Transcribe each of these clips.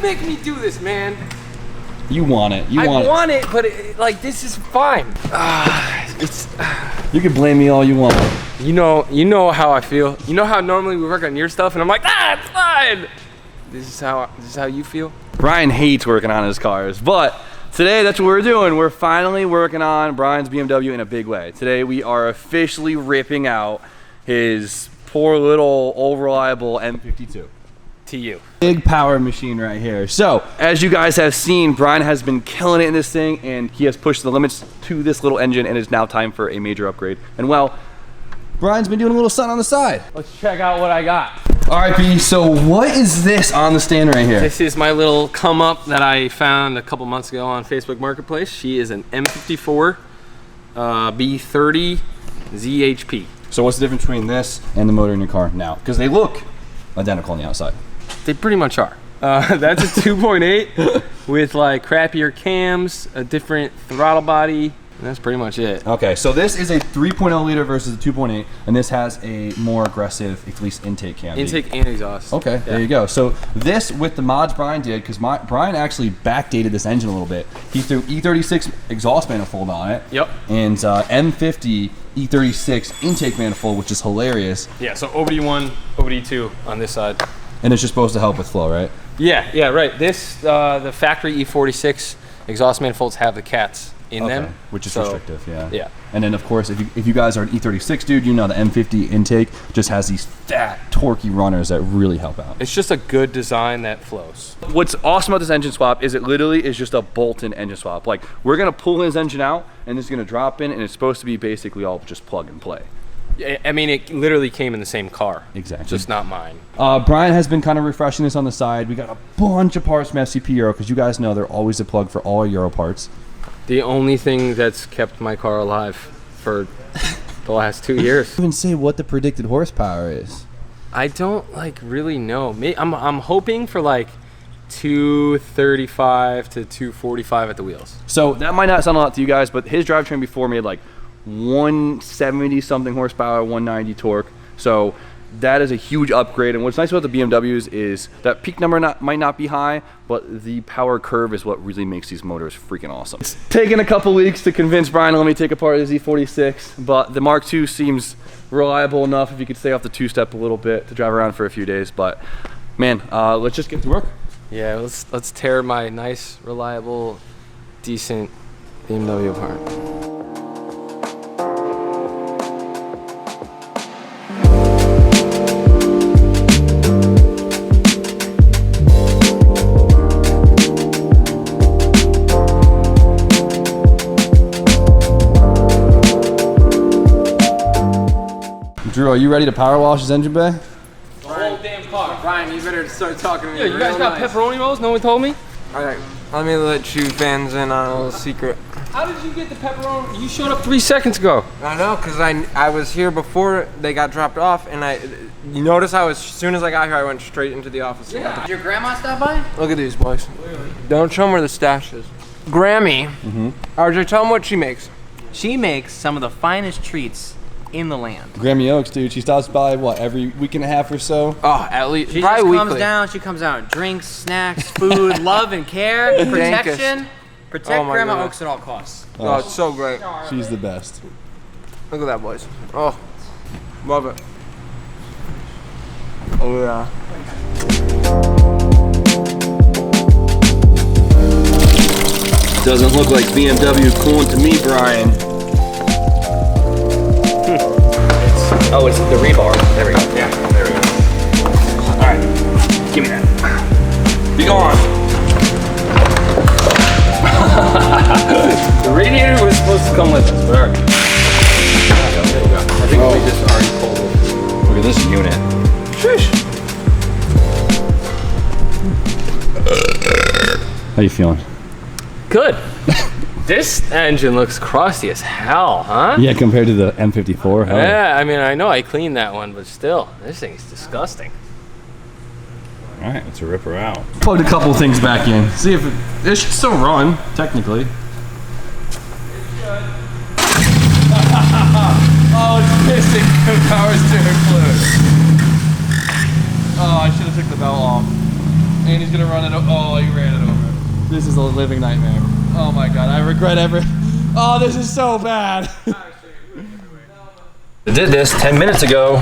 make me do this, man? You want it. I want it, but like this is fine. You can blame me all you want. You know how I feel. You know how normally we work on your stuff, and I'm like, it's fine. This is how you feel. Brian hates working on his cars, but today that's what we're doing. We're finally working on Brian's BMW in a big way. Today we are officially ripping out his poor little old reliable M52. TU. Big power machine right here. So, as you guys have seen, Brian has been killing it in this thing, and he has pushed the limits to this little engine, and it's now time for a major upgrade. And well, Brian's been doing a little something on the side. Let's check out what I got. All right, B, so what is this on the stand right here? This is my little come up that I found a couple months ago on Facebook Marketplace. She is an M54 B30 ZHP. So what's the difference between this and the motor in your car now? Because they look identical on the outside. They pretty much are. That's a 2.8 with like crappier cams, a different throttle body, and that's pretty much it. Okay, so this is a 3.0 liter versus a 2.8, and this has a more aggressive, at least intake cam. Intake and exhaust. Okay, yeah. There you go. So this with the mods Brian did, because Brian actually backdated this engine a little bit. He threw E46 exhaust manifold on it. Yep. And M50 E36 intake manifold, which is hilarious. Yeah, so OBD1, OBD2 on this side. And it's just supposed to help with flow, right? Yeah, right. This, the factory E46 exhaust manifolds have the cats in them. Which is restrictive, yeah. Yeah. And then of course, if you guys are an E36 dude, you know the M50 intake just has these fat, torquey runners that really help out. It's just a good design that flows. What's awesome about this engine swap is it literally is just a bolt-in engine swap. Like, we're gonna pull his engine out and it's gonna drop in, and it's supposed to be basically all just plug and play. I mean, it literally came in the same car. Exactly. Just not mine. Brian has been kind of refreshing this on the side. We got a bunch of parts from FCP Euro, because you guys know they're always a plug for all Euro parts. The only thing that's kept my car alive for the last 2 years. Even say what the predicted horsepower is. I don't like really know. I'm hoping for like 235 to 245 at the wheels. So that might not sound a lot to you guys, but his drivetrain before made like 170 something horsepower, 190 torque. So that is a huge upgrade. And what's nice about the BMWs is that peak number might not be high, but the power curve is what really makes these motors freaking awesome. It's taken a couple weeks to convince Brian to let me take apart the Z46, but the Mark II seems reliable enough if you could stay off the two-step a little bit to drive around for a few days. But man, let's just get to work. Yeah, let's tear my nice, reliable, decent BMW apart. Drew, are you ready to power wash his engine bay? The whole damn car. Brian, you better start talking to me. Yeah, you guys got pepperoni rolls? No one told me? Alright, let me let you fans in on a little secret. How did you get the pepperoni? You showed up 3 seconds ago. I know, because I was here before they got dropped off, and you notice how as soon as I got here, I went straight into the office. Yeah. Did your grandma stop by? Look at these boys. Really? Don't show them where the stash is. Grammy, RJ, tell them what she makes. She makes some of the finest treats in the land. Grammy Oaks, dude. She stops by, what, every week and a half or so? Oh, at least. She probably just weekly. comes down, she comes out, drinks, snacks, food, love and care, protection. Protect my Grandma goodness. Oaks at all costs. Oh, it's so great. She's the best. Look at that, boys. Oh, love it. Oh, yeah. Doesn't look like BMW cooling to me, Brian. Oh, it's the rebar. There we go. Yeah, there we go. All right, give me that. Be gone. The radiator was supposed to come with us, but all right. There you go. I think we just already pulled it. Look at this unit. Sheesh. How you feeling? Good. This engine looks crusty as hell, huh? Yeah, compared to the M54. Huh? Yeah, I mean, I know I cleaned that one, but still, this thing's disgusting. All right, let's rip her out. Plugged a couple things back in. See if it should still run, technically. Oh, it's missing power steering fluid. Oh, I should have took the belt off. And he's gonna run it. Oh, he ran it over. This is a living nightmare. Oh my god, I regret every. Oh, this is so bad. I did this 10 minutes ago.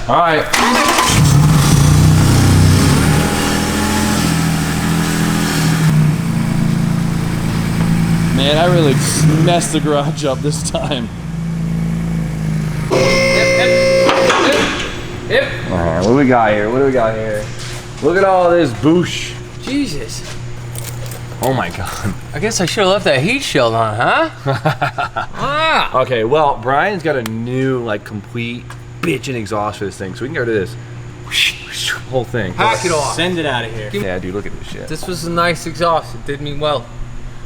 All right. Man, I really messed the garage up this time. All right, what do we got here? What do we got here? Look at all this boosh. Jesus. Oh my god. I guess I should have left that heat shield on, huh? Ah. Okay, well, Brian's got a new, like, complete bitchin' exhaust for this thing, so we can get rid of this whole thing. Hack it off. Send it out of here. Yeah, dude, look at this shit. This was a nice exhaust. It did me well.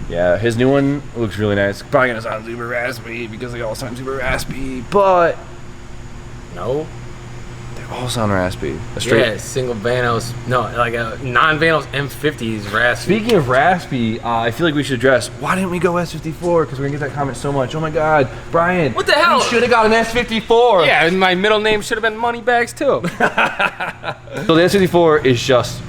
Yeah, his new one looks really nice. Probably gonna sound super raspy because they all sound super raspy, but No. they all sound raspy. Yeah, single Vanos. No, like a non-Vanos M50 is raspy. Speaking of raspy, I feel like we should address, why didn't we go S54? Because we're gonna get that comment so much. Oh my god, Brian. What the hell? We should have got an S54. Yeah, and my middle name should have been Moneybags too. So the S54 is just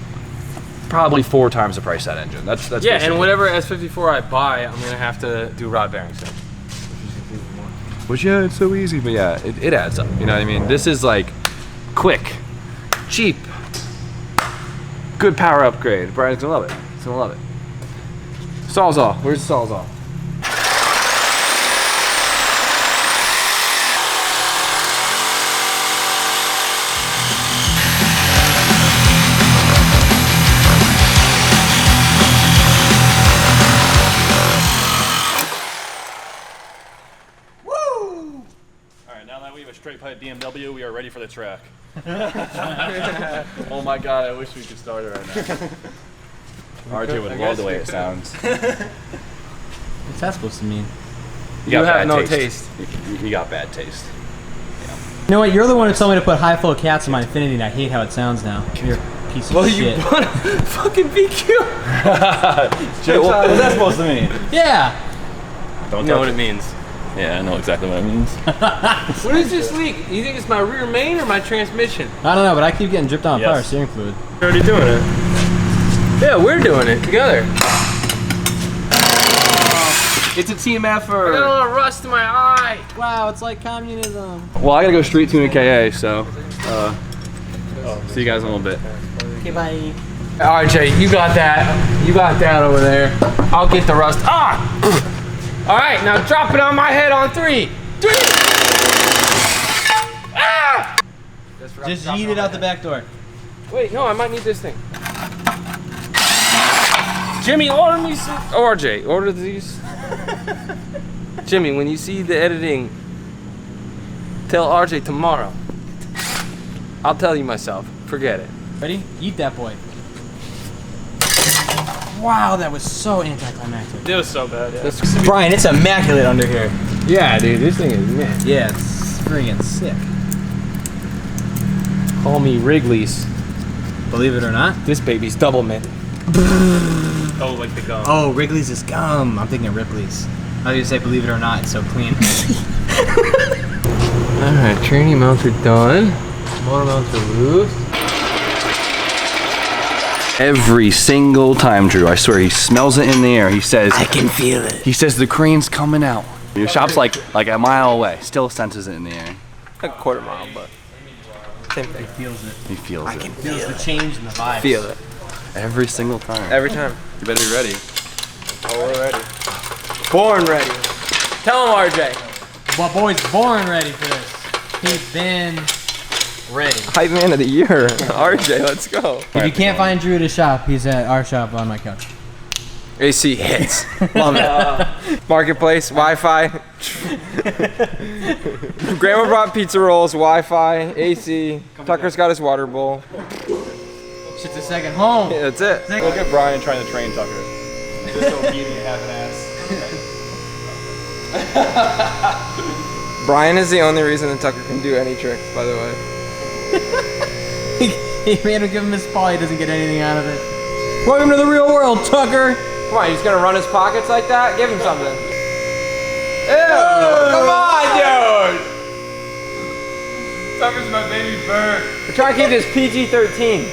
probably 4 times the price of that engine. That's Yeah, basically- and whatever S54 I buy, I'm gonna have to do rod bearings in. Which, yeah, it's so easy, but yeah, it adds up. You know what I mean? This is like quick, cheap, good power upgrade. Brian's gonna love it. He's gonna love it. Sawzall. Where's the Sawzall? Alright, now that we have a straight pipe BMW, we are ready for the track. Oh my god, I wish we could start it right now. RJ would love the way it sounds. What's that supposed to mean? You have no taste. You got bad taste. You know what? You're the one who told me to put high flow cats in my Infinity, and I hate how it sounds now. You're a piece of shit. put a fucking BQ. What's that supposed to mean? Yeah. Don't You know touch what it. it means. Yeah, I know exactly what it means. What is this leak? You think it's my rear main or my transmission? I don't know, but I keep getting dripped on Yes. power steering fluid. You're already doing it. Yeah, we're doing it together. It's a TMF I got a little rust in my eye. Wow, it's like communism. Well, I gotta go street tune a KA, so see you guys in a little bit. Okay, bye. RJ, you got that. You got that over there. I'll get the rust. Ah! All right, now drop it on my head on 3. 3! Ah! Just yeet it out the back door. Wait, no, I might need this thing. Jimmy, order me some. RJ, order these. Jimmy, when you see the editing, tell RJ tomorrow. I'll tell you myself. Forget it. Ready? Eat that boy. Wow, that was so anticlimactic. It was so bad, yeah. Brian, it's immaculate under here. Yeah, dude, this thing is man. Yeah, it's friggin' sick. Call me Wrigley's. Believe it or not. This baby's double mint. Oh, like the gum. Oh, Wrigley's is gum. I'm thinking of Ripley's. I was gonna say, believe it or not, it's so clean. All right, training mounts are done. Motor mounts are loose. Every single time, Drew, I swear, he smells it in the air. He says, I can feel it. he says the crane's coming out. Your shop's like a mile away. Still senses it in the air. A quarter mile, but same thing. Feels it. He feels it. Feels the change in the vibe. Feel it Every single time. every time. You better be ready. Oh, we're ready. Born ready. Tell him, RJ. My boy's born ready for this. He's been ready. Hype man of the year, RJ. Let's go. If you can't find Drew at his shop, he's at our shop on my couch. AC hits. Love it. Marketplace, Wi-Fi. Grandma brought pizza rolls, Wi-Fi, AC. Tucker's got his water bowl. Shit's a second home. Yeah, that's it. Look at Brian trying to train Tucker. Disobedient half an ass. Brian is the only reason that Tucker can do any tricks, by the way. He made him give him his paw. He doesn't get anything out of it. Welcome to the real world, Tucker. Come on, he's gonna run his pockets like that? Give him something. Ew! Come on, dude! Tucker's my baby bird. We're trying to keep this PG-13.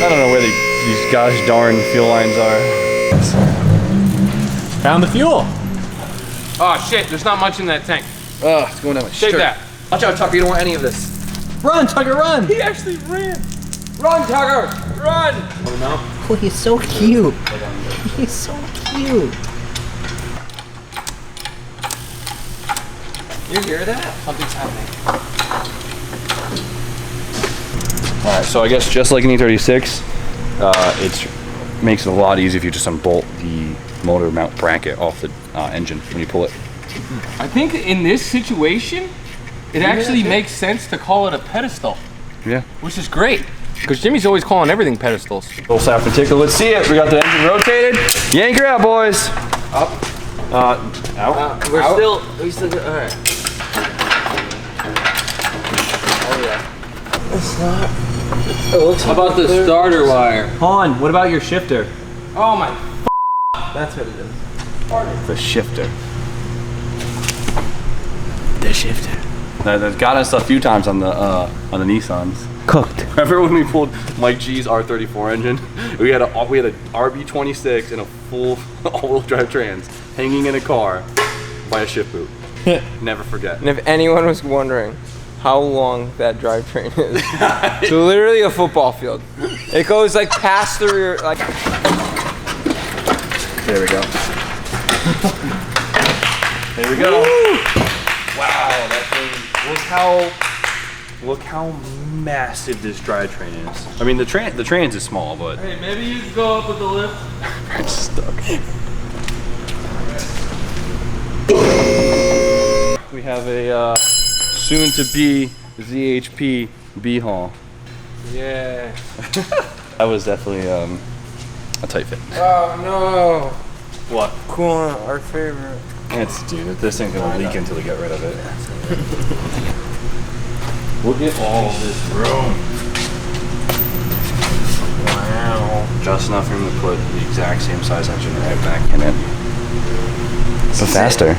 I don't know where these gosh darn fuel lines are. Found the fuel. Oh shit, there's not much in that tank. Ugh, it's going down my Save shirt. that. Watch out, Tucker, you don't want any of this. Run, Tucker, run. He actually ran. Run, Tucker! Run! Oh, he's so cute. He's so cute. You hear that? Something's happening. All right, so I guess just like an E46, it makes it a lot easier if you just unbolt the motor mount bracket off the engine when you pull it. I think in this situation, it actually makes sense to call it a pedestal, Yeah. which is great. Because Jimmy's always calling everything pedestals. Full sap and tickle. Let's see it. We got the engine rotated. Yank her out, boys. Up. Out. We're Out. we still, all right. Oh yeah. It's not. It looks How about the starter wire? Han, what about your shifter? Oh my. That's what it is. The shifter. The shifter. That's gotten us a few times on the Nissans. Cooked. Remember when we pulled Mike G's R34 engine? We had a RB26 and a full all-wheel drive trans hanging in a car by a shift boot. Never forget. And if anyone was wondering how long that drivetrain is, it's literally a football field. It goes like past the rear, like. There we go. There we go. Wow, that thing. Look how massive this drivetrain is. I mean, the trans is small, but Hey, maybe you can go up with the lift. it's stuck. We have a soon-to-be ZHP B-Haul. Yeah. That was definitely a tight fit. Oh no! What? Coolant, our favorite. Dude, this thing's gonna leak until we get rid of it. Look at all this room. Wow. Just enough room to put the exact same size engine right back in it. But faster.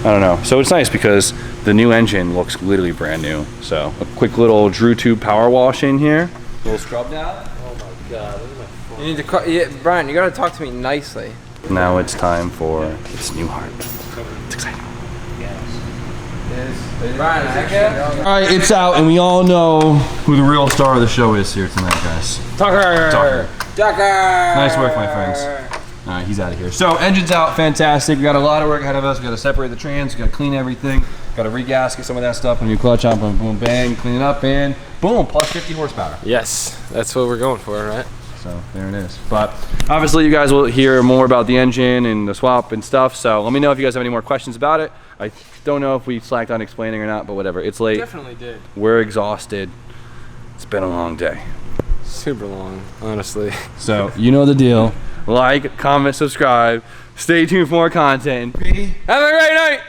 I don't know. So it's nice because the new engine looks literally brand new. So a quick little Drew tube power wash in here. A little scrub down. Oh my god. Look at my You need to call, yeah, Brian, you gotta talk to me nicely. Now it's time for its new heart. It's exciting. Brian, All right, it's out, and we all know who the real star of the show is here tonight, guys. Tucker. Nice work, my friends. All right, he's out of here. So engine's out, fantastic. We got a lot of work ahead of us. We got to separate the trans. We got to clean everything. Got to regasket some of that stuff. When you clutch up, and boom, bang, clean it up, and boom, plus 50 horsepower. Yes, that's what we're going for, right? So there it is. But obviously, you guys will hear more about the engine and the swap and stuff. So let me know if you guys have any more questions about it. I don't know if we slacked on explaining or not, but whatever. It's late. Definitely did. We're exhausted. It's been a long day. Super long, honestly. So you know the deal. Like, comment, subscribe. Stay tuned for more content. Have a great night.